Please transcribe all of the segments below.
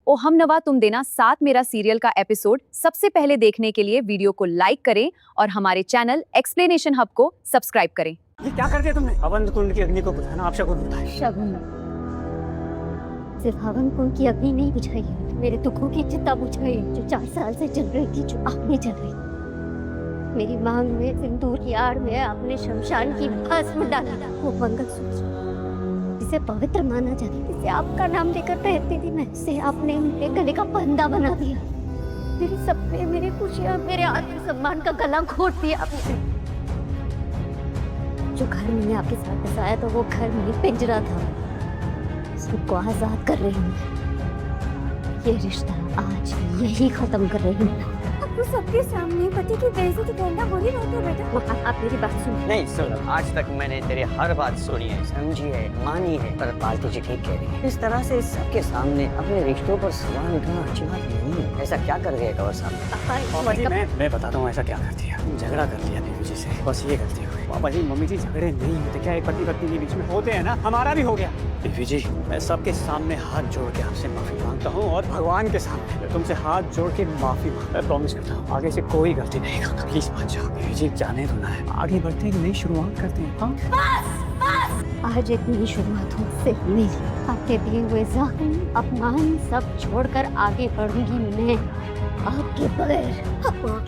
ओ हमनवा तुम देना साथ मेरा सीरियल का एपिसोड सबसे पहले देखने के लिए वीडियो को लाइक करें और हमारे चैनल एक्सप्लेनेशन हब को सब्सक्राइब करें। ये क्या कर दिया तुमने? हवन कुंड की अग्नि को बुझाना आप शगुन होता है। शगुन सिर्फ हवन कुंड की अग्नि नहीं बुझाई है, मेरे दुखों की चिता बुझाई है जो 4 साल से चल रही थी, जो आग में जल रही। मेरी मांग में सिंदूर की आड़ में आपने शमशान की भस्म डाला। वो मंगलसूत्र जिसे पवित्र माना जाता, जिसे आपका नाम लेकर पहनती थी मैं, उसे आपने मेरे गले का फंदा बना दिया। मेरे सपने, मेरी खुशियाँ, मेरे आत्मसम्मान का गला घोट दिया आपने। जो घर मैंने आपके साथ बसाया तो वो घर में पिंजरा था, सबको आजाद कर रही हूँ। ये रिश्ता आज यही खत्म कर रही हूँ। तो सबके सामने पति की बेइज्जती करना बुरी बात है बेटा। आप मेरी बात सुनो। नहीं सुन, आज तक मैंने तेरी हर बात सुनी है, समझी है, मानी है, पर पालतू जी ठीक कह रही है। इस तरह से सबके सामने अपने रिश्तों पर सवाल उठाना अच्छी बात नहीं है। ऐसा क्या कर गया कवर साहब? पापा जी मैं बताता हूँ ऐसा क्या कर दिया। झगड़ा कर लिया बीवी जी से, बस ये गलती हुई। पापा जी मम्मी जी झगड़े नहीं होते क्या, एक पति पत्नी के बीच में होते हैं ना, हमारा भी हो गया। बीवी जी मैं सबके सामने हाथ जोड़ के आपसे माफी मांगता हूँ और भगवान के सामने मैं तुमसे हाथ जोड़ के माफी मांगता, प्रॉमिस करता हूँ आगे से कोई गलती नहीं करूँगा। प्लीज मान जाओ बीवी जी, जाने दो ना, आगे बढ़ते हैं, नई शुरुआत करते हैं। हाँ आज एक नई शुरुआत हो सिर्फ मेरी। आपके दिए हुए जख्म, अपमान सब छोड़कर आगे बढ़ूंगी मैं आपके बगैर।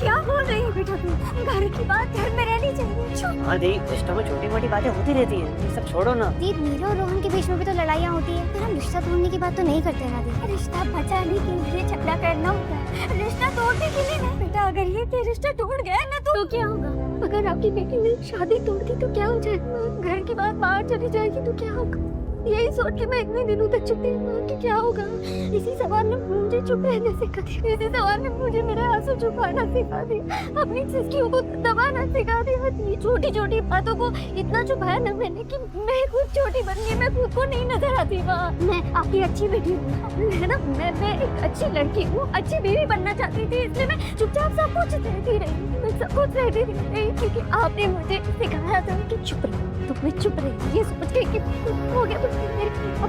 क्या बोल रही है बेटा तुम? घर की बात घर में रहनी चाहिए। चुप। हाँ दी, रिश्तों में छोटी मोटी बातें होती रहती हैं, ये सब छोड़ो ना। दी, मेरे और रोहन के बीच में भी तो लड़ाइयाँ होती है, पर हम रिश्ता तोड़ने की बात तो नहीं करते ना दी। रिश्ता बचाने के लिए झगड़ा करना होता है, रिश्ता तोड़ने के लिए नहीं। बेटा अगर ये रिश्ता टूट गया ना तो क्या होगा? अगर आपकी बेटी ने शादी तोड़ दी तो क्या हो जाएगा? घर की बात बाहर चली जाएगी तो क्या होगा? यही सोच के मैं इतने दिनों तक चुप रही कि क्या होगा। इसी सवाल ने मुझे चुप रहने सिखा दिया, इसी सवाल ने मुझे मेरे आंसू छुपाना सिखा दिया, अपनी सिसकियों को दबाना सिखा दिया। ये छोटी छोटी बातों को इतना छुपाया ना मैंने कि मैं खुद छोटी बन गई, मैं खुद को नहीं नजर आती। मैं आपकी अच्छी बेटी हूँ, है ना? मैं एक अच्छी लड़की हूँ, अच्छी बीवी बनना चाहती थी, इसलिए मैं चुपचाप सब कुछ रहती रही। मैं सब कुछ रहती रही क्योंकि आपने मुझे सिखाया था कि चुप रहो। तो मैं चुप रही, ये सोच के कि हो गया तो मेरे माँ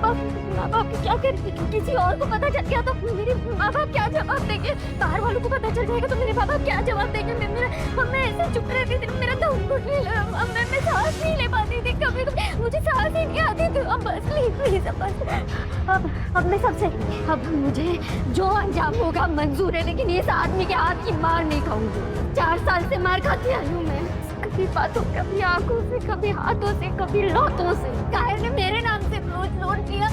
बाप क्या करेंगे? किसी और को पता चल गया तो मेरे माँ बाप क्या जवाब देंगे? बाहर वालों को पता चल जाएगा तो मेरे माँ बाप क्या जवाब देंगे? मैं ऐसे चुप रहती थी, मेरा दम घुटने लगा, मैं सांस नहीं ले पाती थी, कभी कभी मुझे सांस ही नहीं आती थी। अब बस प्लीज अब मैं सबसे, अब मुझे जो अंजाम होगा मंजूर है, लेकिन इस आदमी के हाथ की मार नहीं खाऊंगी। 4 साल से मार खाती आई हूँ मैं, कभी बातों, कभी आंखों से, कभी हाथों से, कभी लौटों से। कायर ने मेरे नाम से बोझ लोड किया,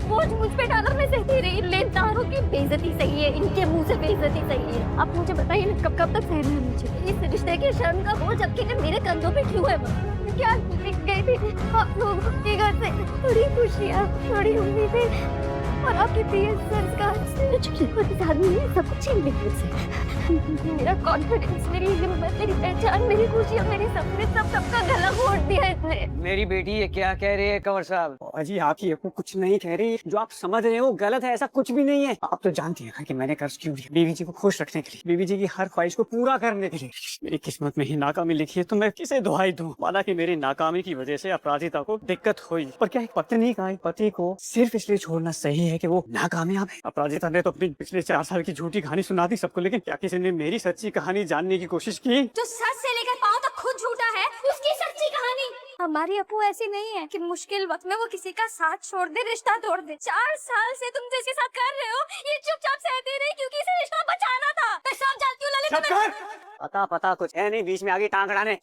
बोझ मुझ पे डाला, मैं सहती रही। लेनदारों की बेइज्जती सही है, इनके मुंह से बेइज्जती सही है। आप मुझे बताइए कब तक सहना है मुझे? इस रिश्ते के शर्म का बोझ अब के मेरे कंधों पे क्यों है? मैं क्या सीख गई थी आप लोगों के घर से? थोड़ी खुशियाँ, थोड़ी उम्मीदें और आपके दिए संस्कार से इस आदमी ने सब कुछ छीन लिया मुझसे। मेरा कॉन्फिडेंस, मेरी हिम्मत, मेरी पहचान, मेरी खुशियाँ, मेरे सपने, सबका गला घोट दिया इसने। मेरी बेटी ये क्या कह रही है कंवर साहब? अजी आप ये कुछ नहीं कह रही, जो आप समझ रहे हो गलत है, ऐसा कुछ भी नहीं है। आप तो जानती हैं कि मैंने कर्ज क्यों लिया, बीवी जी को खुश रखने के लिए, बीवी जी की हर ख्वाहिश को पूरा करने के लिए। मेरी किस्मत में ही नाकामी लिखी है तो मैं किसे दुहाई दूं? माना कि मेरी नाकामी की वजह से अपराजिता को दिक्कत हुई, पर क्या एक पत्नी का पति को सिर्फ इसलिए छोड़ना सही है कि वो नाकामयाब है? अपराजिता ने तो अपनी पिछले 4 साल की झूठी कहानी सुना दी सबको, लेकिन क्या किसी ने मेरी सच्ची कहानी जानने की कोशिश की? जो सच से लेकर पाँव तक खुद झूठा है, उसकी सच्ची कहानी। हमारी अपू ऐसी नहीं है कि मुश्किल वक्त में वो किसी का साथ छोड़ दे, रिश्ता तोड़ दे। 4 साल से तुम जिसके साथ कर रहे हो, ये चुपचाप सहते रहे क्योंकि इसे रिश्ता बचाना था। मैं सब जानती हूँ ललित। पता कुछ है नहीं, बीच में आगे टांग अड़ाने।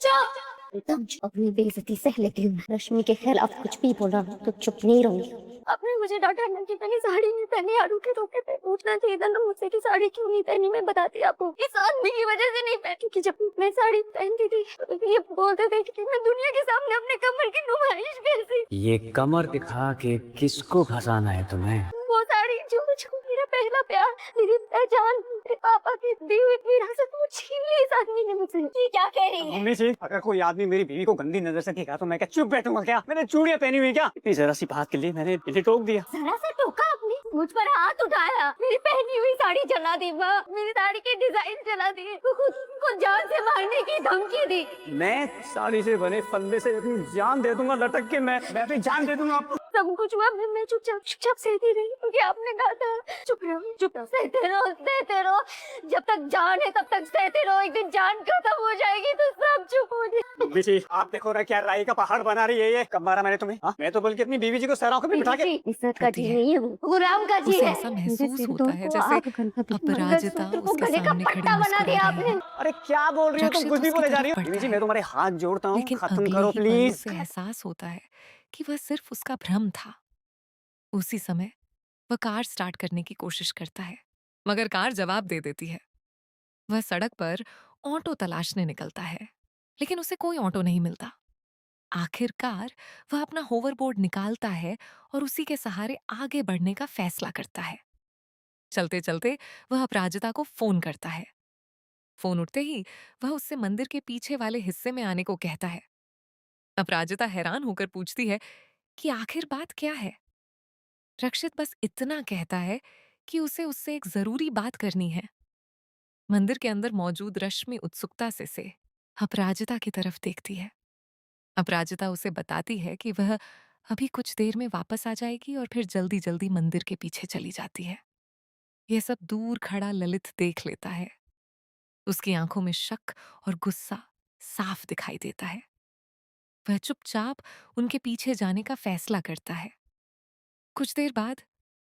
अपनी बेइज्जती सह लेती हूँ। रश्मि के खिलाफ कुछ भी बोला तो चुप नहीं रहूंगी। आपने मुझे डांटा नहीं कि मैंने साड़ी नहीं पहनी, आरू के रोके पे पूछना चाहिए था ना मुझसे कि साड़ी क्यों नहीं पहनी। मैं बताती आपको, इस आदमी की वजह से नहीं पहनी, क्योंकि जब मैं साड़ी पहनती थी तो ये बोलते थे कि मैं दुनिया के सामने अपने कमर की नुमाइश कैसी। ये कमर दिखा के किसको फंसाना है तुम्हें? वो साड़ी जो मेरा पहला प्यार, मेरी पहचान, मेरे पापा की दी हुई विरासत, वो छीन ली इस आदमी ने मुझसे। ये क्या कह रही है? मम्मी जी, अगर कोई आदमी मेरी बीवी को गंदी नजर से देखा तो मैं क्या चुप बैठूंगा क्या? मैंने चूड़ियां पहनी हुई क्या? इतनी जरा सी बात के लिए मैंने इसे टोक दिया। जरा से टोका आपने, मुझ पर हाथ उठाया, मेरी पहनी हुई साड़ी जला दी, मेरी साड़ी के डिजाइन जला दिए, खुद को जान से मारने की धमकी दी। मैं साड़ी से बने फंदे से अपनी जान दे दूंगा लटक के, मैं अपनी जान दे दूंगा आपको। सब कुछ हुआ, मैं चुपचाप चुपचाप सहती रही क्योंकि आपने कहा था चुप रहो, चुप सहते रहो, जब तक जान है तब तक सहते रहो, एक दिन जान खत्म हो जाएगी तो सब चुप हो जाए। बीजी आप देखो ना क्या राई का पहाड़ बना रही है ये। कब मारा मैंने तुम्हें? हाँ? मैं तो बोल के अपनी बीवी जी को सर आंखों में बिठा के। इज्जत का जी नहीं है वो, गुलाम का जी उसे है। ऐसा मेरे महसूस सिर होता दर्द है को जैसे आग गलत अपराजिता मंगलसूत्र को उसके गले का सामने खड़ी पट्टा बना मुस्कुरा दिया रही आपने। है। अरे क्या बोल रही हो तुम? रक्षित कुछ भी उसकी बोले जा तरफ रही हो। बढ़ता बीवी जी है, मैं तुम्हारे हाथ जोड़ता हूँ, लेकिन खत्म अगले करो ही पल प्लीज। उसे एहसास होता है कि वह सिर्फ उसका भ्रम था। उसी समय वह कार स्टार्ट करने की कोशिश करता है, मगर कार जवाब दे देती है। वह सड़क पर ऑटो तलाशने निकलता है, लेकिन उसे कोई ऑटो नहीं मिलता। आखिरकार वह अपना होवरबोर्ड निकालता है और उसी के सहारे आगे बढ़ने का फैसला करता है। चलते चलते वह अपराजिता को फोन करता है। फोन उठते ही वह उससे मंदिर के पीछे वाले हिस्से में आने को कहता है। अपराजिता हैरान होकर पूछती है कि आखिर बात क्या है। रक्षित बस इतना कहता है कि उसे उससे एक जरूरी बात करनी है। मंदिर के अंदर मौजूद रश्मि उत्सुकता से अपराजिता की तरफ देखती है। अपराजिता उसे बताती है कि वह अभी कुछ देर में वापस आ जाएगी और फिर जल्दी जल्दी मंदिर के पीछे चली जाती है। यह सब दूर खड़ा ललित देख लेता है। उसकी आंखों में शक और गुस्सा साफ दिखाई देता है। वह चुपचाप उनके पीछे जाने का फैसला करता है। कुछ देर बाद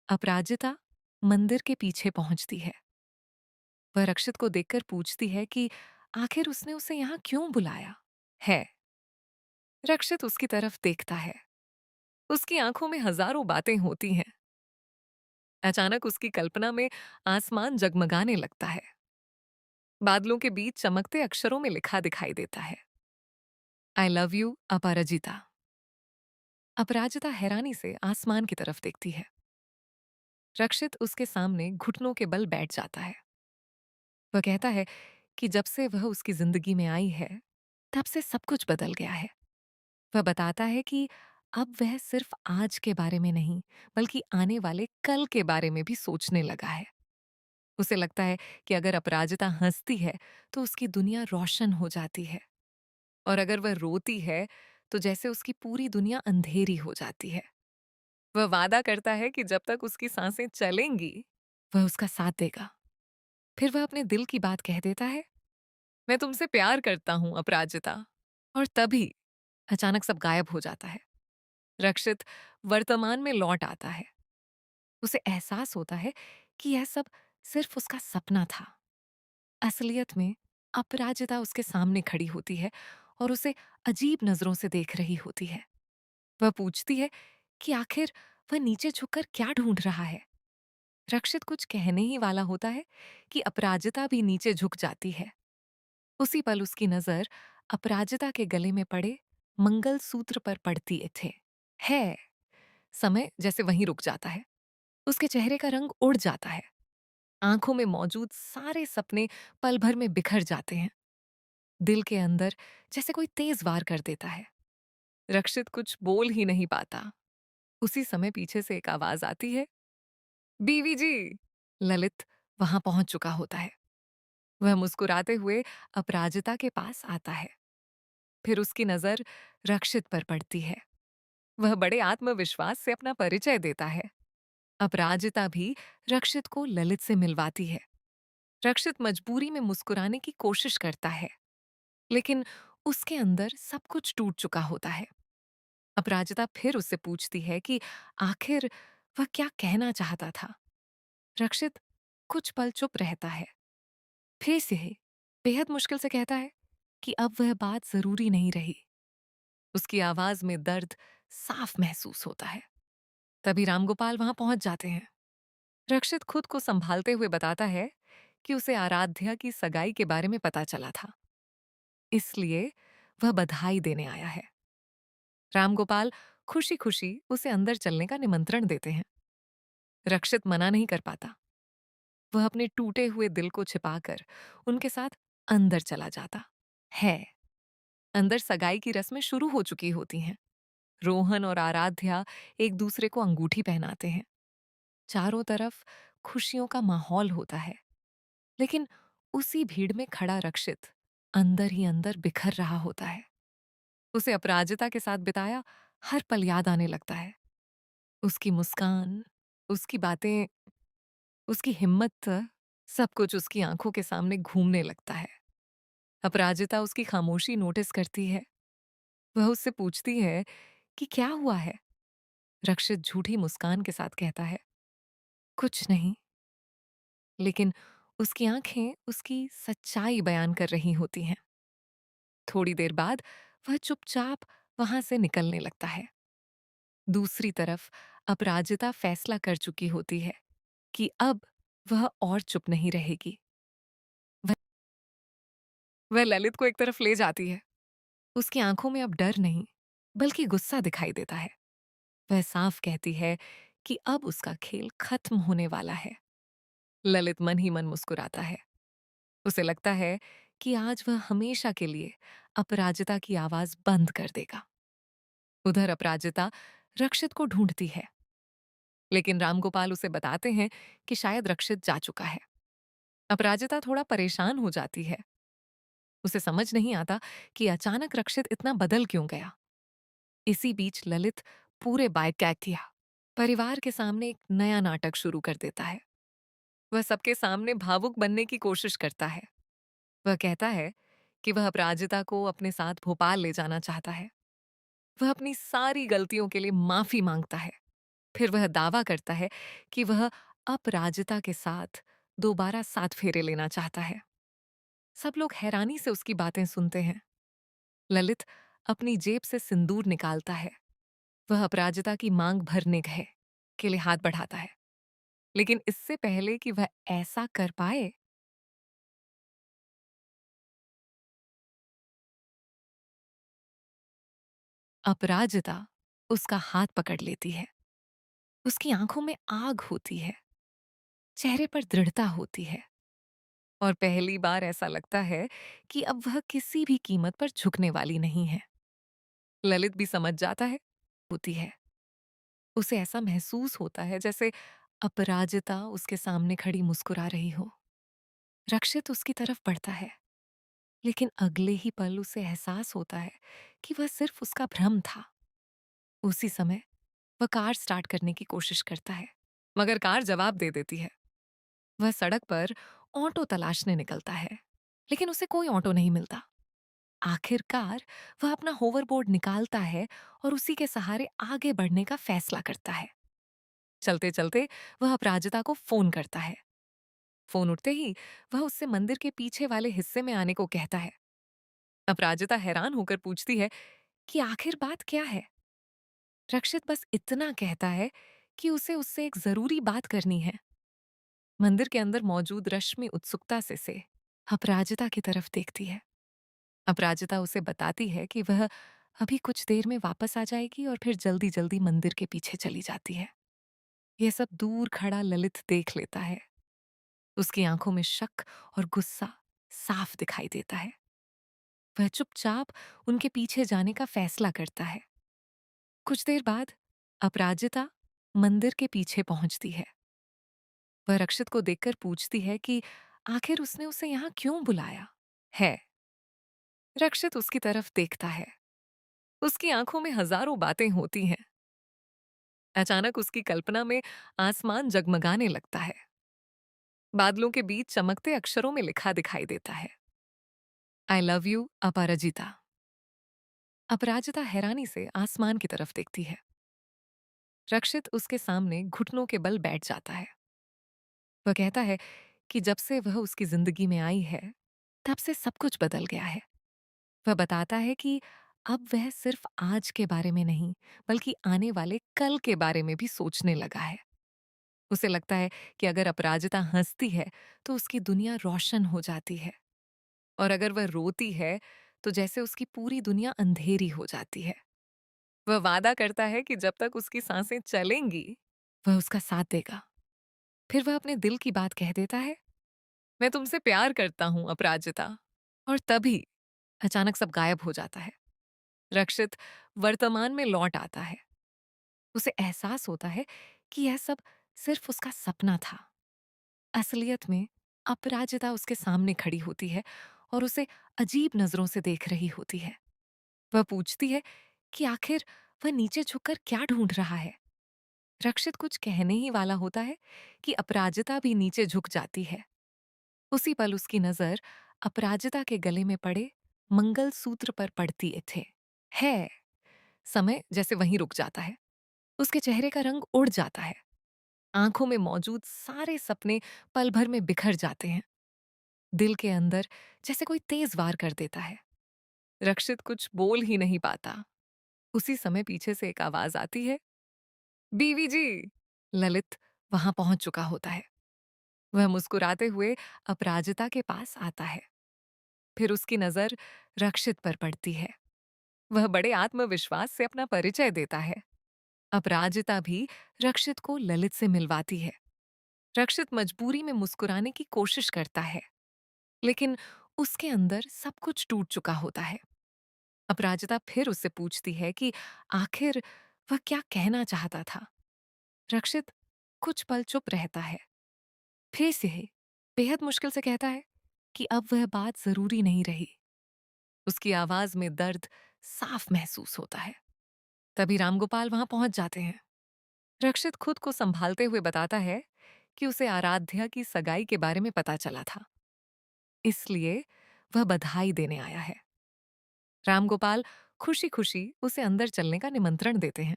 अपराजिता मंदिर के पीछे पहुंचती है। वह रक्षित को देखकर पूछती है कि आखिर उसने उसे यहां क्यों बुलाया है। रक्षित उसकी तरफ देखता है। उसकी आंखों में हजारों बातें होती हैं। अचानक उसकी कल्पना में आसमान जगमगाने लगता है। बादलों के बीच चमकते अक्षरों में लिखा दिखाई देता है, आई लव यू अपराजिता। अपराजिता हैरानी से आसमान की तरफ देखती है। रक्षित उसके सामने घुटनों के बल बैठ जाता है। वह कहता है कि जब से वह उसकी जिंदगी में आई है तब से सब कुछ बदल गया है। वह बताता है कि अब वह सिर्फ आज के बारे में नहीं बल्कि आने वाले कल के बारे में भी सोचने लगा है। उसे लगता है कि अगर अपराजिता हंसती है तो उसकी दुनिया रोशन हो जाती है, और अगर वह रोती है तो जैसे उसकी पूरी दुनिया अंधेरी हो जाती है। वह वादा करता है कि जब तक उसकी सांसें चलेंगी वह उसका साथ देगा। फिर वह अपने दिल की बात कह देता है, मैं तुमसे प्यार करता हूं अपराजिता। और तभी अचानक सब गायब हो जाता है। रक्षित वर्तमान में लौट आता है। उसे एहसास होता है कि यह सब सिर्फ उसका सपना था। असलियत में अपराजिता उसके सामने खड़ी होती है और उसे अजीब नजरों से देख रही होती है। वह पूछती है कि आखिर वह नीचे झुककर क्या ढूंढ रहा है। रक्षित कुछ कहने ही वाला होता है कि अपराजिता भी नीचे झुक जाती है। उसी पल उसकी नजर अपराजिता के गले में पड़े मंगलसूत्र पर पड़ती थे। है समय जैसे वहीं रुक जाता है। उसके चेहरे का रंग उड़ जाता है। आंखों में मौजूद सारे सपने पल भर में बिखर जाते हैं। दिल के अंदर जैसे कोई तेज वार कर देता है। रक्षित कुछ बोल ही नहीं पाता। उसी समय पीछे से एक आवाज आती है, बीवी जी। ललित वहां पहुंच चुका होता है। वह मुस्कुराते हुए अपराजिता के पास आता है। फिर उसकी नजर रक्षित पर पड़ती है। वह बड़े आत्मविश्वास से अपना परिचय देता है। अपराजिता भी रक्षित को ललित से मिलवाती है। रक्षित मजबूरी में मुस्कुराने की कोशिश करता है, लेकिन उसके अंदर सब कुछ टूट चुका होता है। अपराजिता फिर उससे पूछती है कि आखिर वह क्या कहना चाहता था। रक्षित कुछ पल चुप रहता है, फिर से बेहद मुश्किल से कहता है कि अब वह बात जरूरी नहीं रही। उसकी आवाज में दर्द साफ महसूस होता है। तभी रामगोपाल वहां पहुंच जाते हैं। रक्षित खुद को संभालते हुए बताता है कि उसे आराध्या की सगाई के बारे में पता चला था, इसलिए वह बधाई देने आया है। रामगोपाल खुशी खुशी उसे अंदर चलने का निमंत्रण देते हैं। रक्षित मना नहीं कर पाता। वह अपने टूटे हुए दिल को छिपाकर उनके साथ अंदर चला जाता है। अंदर सगाई की रस्में शुरू हो चुकी होती हैं। रोहन और आराध्या एक दूसरे को अंगूठी पहनाते हैं। चारों तरफ खुशियों का माहौल होता है, लेकिन उसी भीड़ में खड़ा रक्षित अंदर ही अंदर बिखर रहा होता है। उसे अपराजिता के साथ बिताया हर पल याद आने लगता है। उसकी मुस्कान, उसकी बातें, उसकी हिम्मत, सब कुछ उसकी आंखों के सामने घूमने लगता है। अपराजिता उसकी खामोशी नोटिस करती है। वह उससे पूछती है कि क्या हुआ है? रक्षित झूठी मुस्कान के साथ कहता है, कुछ नहीं। लेकिन उसकी आंखें उसकी सच्चाई बयान कर रही होती हैं। थोड़ी देर बाद वह चुपचाप वहां से निकलने लगता है। दूसरी तरफ अपराजिता फैसला कर चुकी होती है कि अब वह और चुप नहीं रहेगी। वह वह ललित को एक तरफ ले जाती है। उसकी आंखों में अब डर नहीं, बल्कि गुस्सा दिखाई देता है। वह साफ कहती है कि अब उसका खेल खत्म होने वाला है। ललित मन ही मन मुस्कुराता है। उसे लगता है कि आज वह हमेशा के लिए अपराजिता की आवाज बंद कर देगा। उधर अपराजिता रक्षित को ढूंढती है, लेकिन रामगोपाल उसे बताते हैं कि शायद रक्षित जा चुका है। अपराजिता थोड़ा परेशान हो जाती है। उसे समझ नहीं आता कि अचानक रक्षित इतना बदल क्यों गया। इसी बीच ललित पूरे बायकैकिया परिवार के सामने एक नया नाटक शुरू कर देता है। वह सबके सामने भावुक बनने की कोशिश करता है। वह कहता है कि वह अपराजिता को अपने साथ भोपाल ले जाना चाहता है। वह अपनी सारी गलतियों के लिए माफी मांगता है। फिर वह दावा करता है कि वह अपराजिता के साथ दोबारा 7 फेरे लेना चाहता है। सब लोग हैरानी से उसकी बातें सुनते हैं। ललित अपनी जेब से सिंदूर निकालता है। वह अपराजिता की मांग भरने गए के लिए हाथ बढ़ाता है, लेकिन इससे पहले कि वह ऐसा कर पाए, अपराजिता उसका हाथ पकड़ लेती है। उसकी आंखों में आग होती है, चेहरे पर दृढ़ता होती है, और पहली बार ऐसा लगता है कि अब वह किसी भी कीमत पर झुकने वाली नहीं है। ललित भी समझ जाता है होती है। उसे ऐसा महसूस होता है जैसे अपराजिता उसके सामने खड़ी मुस्कुरा रही हो। रक्षित उसकी तरफ बढ़ता है, लेकिन अगले ही पल उसे एहसास होता है कि वह सिर्फ उसका भ्रम था। उसी समय वह कार स्टार्ट करने की कोशिश करता है, मगर कार जवाब दे देती है। वह सड़क पर ऑटो तलाशने निकलता है, लेकिन उसे कोई ऑटो नहीं मिलता। आखिरकार वह अपना होवरबोर्ड निकालता है और उसी के सहारे आगे बढ़ने का फैसला करता है। चलते चलते वह अपराजिता को फोन करता है। फोन उठते ही वह उससे मंदिर के पीछे वाले हिस्से में आने को कहता है। अपराजिता हैरान होकर पूछती है कि आखिर बात क्या है। रक्षित बस इतना कहता है कि उसे उससे एक जरूरी बात करनी है। मंदिर के अंदर मौजूद रश्मि उत्सुकता से अपराजिता की तरफ देखती है। अपराजिता उसे बताती है कि वह अभी कुछ देर में वापस आ जाएगी और फिर जल्दी जल्दी मंदिर के पीछे चली जाती है। यह सब दूर खड़ा ललित देख लेता है। उसकी आंखों में शक और गुस्सा साफ दिखाई देता है। वह चुपचाप उनके पीछे जाने का फैसला करता है। कुछ देर बाद अपराजिता मंदिर के पीछे पहुंचती है। वह रक्षित को देखकर पूछती है कि आखिर उसने उसे यहां क्यों बुलाया है। रक्षित उसकी तरफ देखता है। उसकी आंखों में हजारों बातें होती हैं। अचानक उसकी कल्पना में आसमान जगमगाने लगता है। बादलों के बीच चमकते अक्षरों में लिखा दिखाई देता है, आई लव यू अपराजिता। अपराजिता हैरानी से आसमान की तरफ देखती है। रक्षित उसके सामने घुटनों के बल बैठ जाता है। वह कहता है कि जब से वह उसकी जिंदगी में आई है, तब से सब कुछ बदल गया है। वह बताता है कि अब वह सिर्फ आज के बारे में नहीं, बल्कि आने वाले कल के बारे में भी सोचने लगा है। उसे लगता है कि अगर अपराजिता हंसती है तो उसकी दुनिया रोशन हो जाती है, और अगर वह रोती है तो जैसे उसकी पूरी दुनिया अंधेरी हो जाती है। वह वादा करता है कि जब तक उसकी सांसें चलेंगी, वह उसका साथ देगा। फिर वह अपने दिल की बात कह देता है, मैं तुमसे प्यार करता हूं अपराजिता। और तभी अचानक सब गायब हो जाता है। रक्षित वर्तमान में लौट आता है। उसे एहसास होता है कि यह सब सिर्फ उसका सपना था। असलियत में अपराजिता उसके सामने खड़ी होती है और उसे अजीब नजरों से देख रही होती है। वह पूछती है कि आखिर वह नीचे झुककर क्या ढूंढ रहा है। रक्षित कुछ कहने ही वाला होता है कि अपराजिता भी नीचे झुक जाती है। उसी पल उसकी नजर अपराजिता के गले में पड़े मंगलसूत्र पर पड़ती थे। है समय जैसे वहीं रुक जाता है। उसके चेहरे का रंग उड़ जाता है। आंखों में मौजूद सारे सपने पल भर में बिखर जाते हैं। दिल के अंदर जैसे कोई तेज वार कर देता है। रक्षित कुछ बोल ही नहीं पाता। उसी समय पीछे से एक आवाज आती है, बीवी जी। ललित वहां पहुंच चुका होता है। वह मुस्कुराते हुए अपराजिता के पास आता है। फिर उसकी नजर रक्षित पर पड़ती है। वह बड़े आत्मविश्वास से अपना परिचय देता है। अपराजिता भी रक्षित को ललित से मिलवाती है। रक्षित मजबूरी में मुस्कुराने की कोशिश करता है, लेकिन उसके अंदर सब कुछ टूट चुका होता है। अपराजिता फिर उससे पूछती है कि आखिर वह क्या कहना चाहता था। रक्षित कुछ पल चुप रहता है। फिर से बेहद मुश्किल से कहता है कि अब वह बात जरूरी नहीं रही। उसकी आवाज में दर्द साफ महसूस होता है। तभी रामगोपाल वहां पहुंच जाते हैं। रक्षित खुद को संभालते हुए बताता है कि उसे आराध्या की सगाई के बारे में पता चला था, इसलिए वह बधाई देने आया है। रामगोपाल खुशी खुशी उसे अंदर चलने का निमंत्रण देते हैं।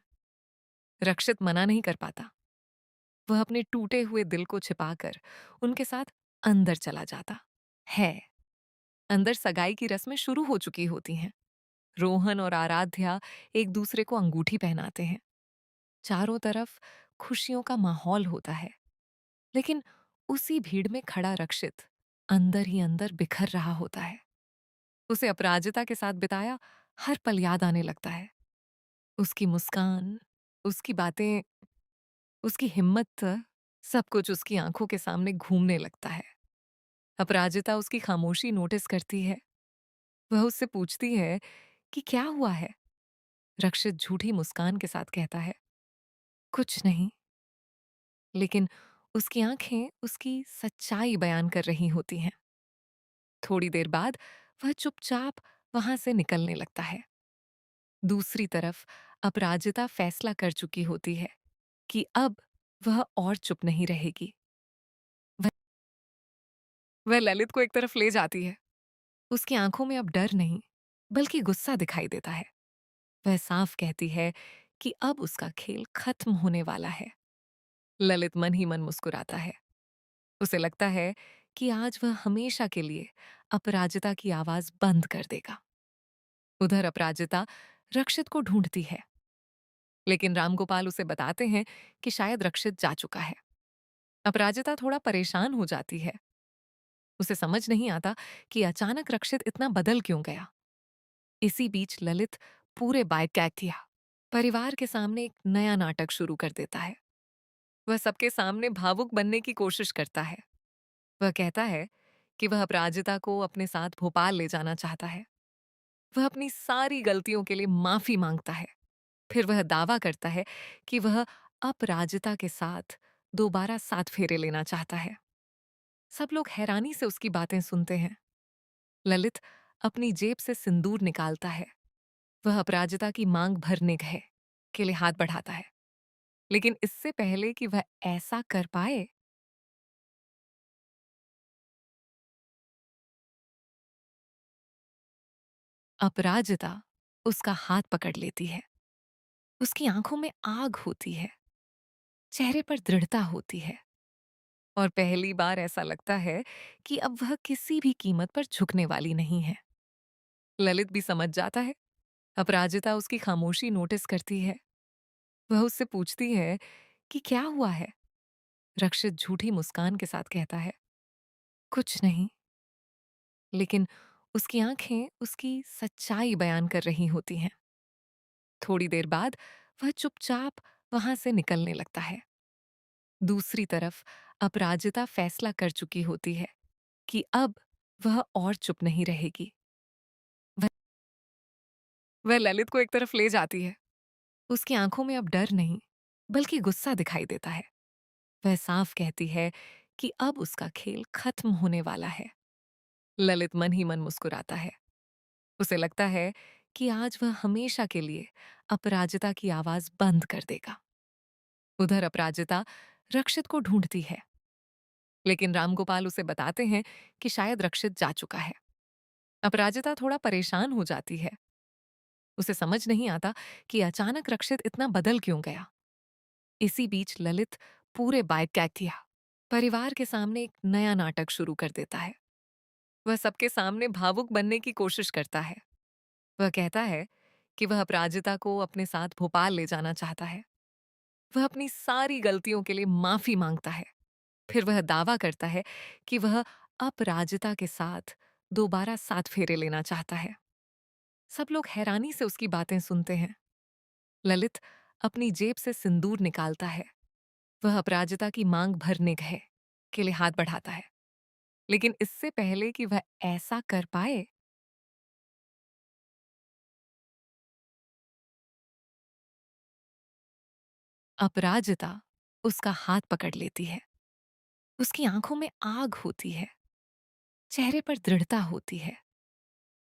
रक्षित मना नहीं कर पाता। वह अपने टूटे हुए दिल को छिपाकर उनके साथ अंदर चला जाता है। अंदर सगाई की रस्में शुरू हो चुकी होती हैं। रोहन और आराध्या एक दूसरे को अंगूठी पहनाते हैं। चारों तरफ खुशियों का माहौल होता है, लेकिन उसी भीड़ में खड़ा रक्षित अंदर ही अंदर बिखर रहा होता है। उसे अपराजिता के साथ बिताया हर पल याद आने लगता है। उसकी मुस्कान, उसकी बातें, उसकी हिम्मत, सब कुछ उसकी आंखों के सामने घूमने लगता है। अपराजिता उसकी खामोशी नोटिस करती है। वह उससे पूछती है कि क्या हुआ है। रक्षित झूठी मुस्कान के साथ कहता है, कुछ नहीं। लेकिन उसकी आंखें उसकी सच्चाई बयान कर रही होती हैं। थोड़ी देर बाद वह चुपचाप वहां से निकलने लगता है। दूसरी तरफ अपराजिता फैसला कर चुकी होती है कि अब वह और चुप नहीं रहेगी। वह वह ललित को एक तरफ ले जाती है। उसकी आंखों में अब डर नहीं, बल्कि गुस्सा दिखाई देता है। वह साफ कहती है कि अब उसका खेल खत्म होने वाला है। ललित मन ही मन मुस्कुराता है। उसे लगता है कि आज वह हमेशा के लिए अपराजिता की आवाज बंद कर देगा। उधर अपराजिता रक्षित को ढूंढती है, लेकिन रामगोपाल उसे बताते हैं कि शायद रक्षित जा चुका है। अपराजिता थोड़ा परेशान हो जाती है। उसे समझ नहीं आता कि अचानक रक्षित इतना बदल क्यों गया। इसी बीच ललित पूरे बायकैकिया परिवार के सामने एक नया नाटक शुरू कर देता है। वह सबके सामने भावुक बनने की कोशिश करता है। वह कहता है कि वह अपराजिता को अपने साथ भोपाल ले जाना चाहता है। वह अपनी सारी गलतियों के लिए माफी मांगता है। फिर वह दावा करता है कि वह अपराजिता के साथ दोबारा 7 फेरे लेना चाहता है। सब लोग हैरानी से उसकी बातें सुनते हैं। ललित अपनी जेब से सिंदूर निकालता है। वह अपराजिता की मांग भरने गए के लिए हाथ बढ़ाता है, लेकिन इससे पहले कि वह ऐसा कर पाए, अपराजिता उसका हाथ पकड़ लेती है। उसकी आंखों में आग होती है, चेहरे पर दृढ़ता होती है, और पहली बार ऐसा लगता है कि अब वह किसी भी कीमत पर झुकने वाली नहीं है। ललित भी समझ जाता है। अपराजिता उसकी खामोशी नोटिस करती है। वह उससे पूछती है कि क्या हुआ है। रक्षित झूठी मुस्कान के साथ कहता है, कुछ नहीं। लेकिन उसकी आंखें उसकी सच्चाई बयान कर रही होती हैं। थोड़ी देर बाद वह चुपचाप वहां से निकलने लगता है। दूसरी तरफ अपराजिता फैसला कर चुकी होती है कि अब वह और चुप नहीं रहेगी। वह वह ललित को एक तरफ ले जाती है। उसकी आंखों में अब डर नहीं, बल्कि गुस्सा दिखाई देता है। वह साफ कहती है कि अब उसका खेल खत्म होने वाला है। ललित मन ही मन मुस्कुराता है। उसे लगता है कि आज वह हमेशा के लिए अपराजिता की आवाज बंद कर देगा। उधर अपराजिता रक्षित को ढूंढती है, लेकिन रामगोपाल उसे बताते हैं कि शायद रक्षित जा चुका है। अपराजिता थोड़ा परेशान हो जाती है। उसे समझ नहीं आता कि अचानक रक्षित इतना बदल क्यों गया। इसी बीच ललित पूरे बायकैकिया परिवार के सामने एक नया नाटक शुरू कर देता है। वह सबके सामने भावुक बनने की कोशिश करता है। वह कहता है कि वह अपराजिता को अपने साथ भोपाल ले जाना चाहता है। वह अपनी सारी गलतियों के लिए माफी मांगता है। फिर वह दावा करता है कि वह अपराजिता के साथ दोबारा 7 फेरे लेना चाहता है। सब लोग हैरानी से उसकी बातें सुनते हैं। ललित अपनी जेब से सिंदूर निकालता है। वह अपराजिता की मांग भरने गए के लिए हाथ बढ़ाता है, लेकिन इससे पहले कि वह ऐसा कर पाए, अपराजिता उसका हाथ पकड़ लेती है। उसकी आंखों में आग होती है, चेहरे पर दृढ़ता होती है,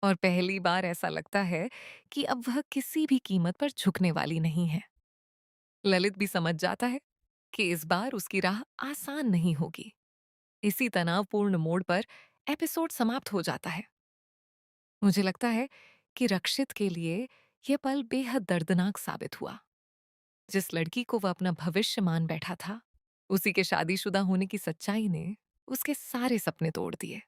और पहली बार ऐसा लगता है कि अब वह किसी भी कीमत पर झुकने वाली नहीं है। ललित भी समझ जाता है कि इस बार उसकी राह आसान नहीं होगी। इसी तनावपूर्ण मोड़ पर एपिसोड समाप्त हो जाता है। मुझे लगता है कि रक्षित के लिए यह पल बेहद दर्दनाक साबित हुआ। जिस लड़की को वह अपना भविष्य मान बैठा था, उसी के शादीशुदा होने की सच्चाई ने उसके सारे सपने तोड़ दिए।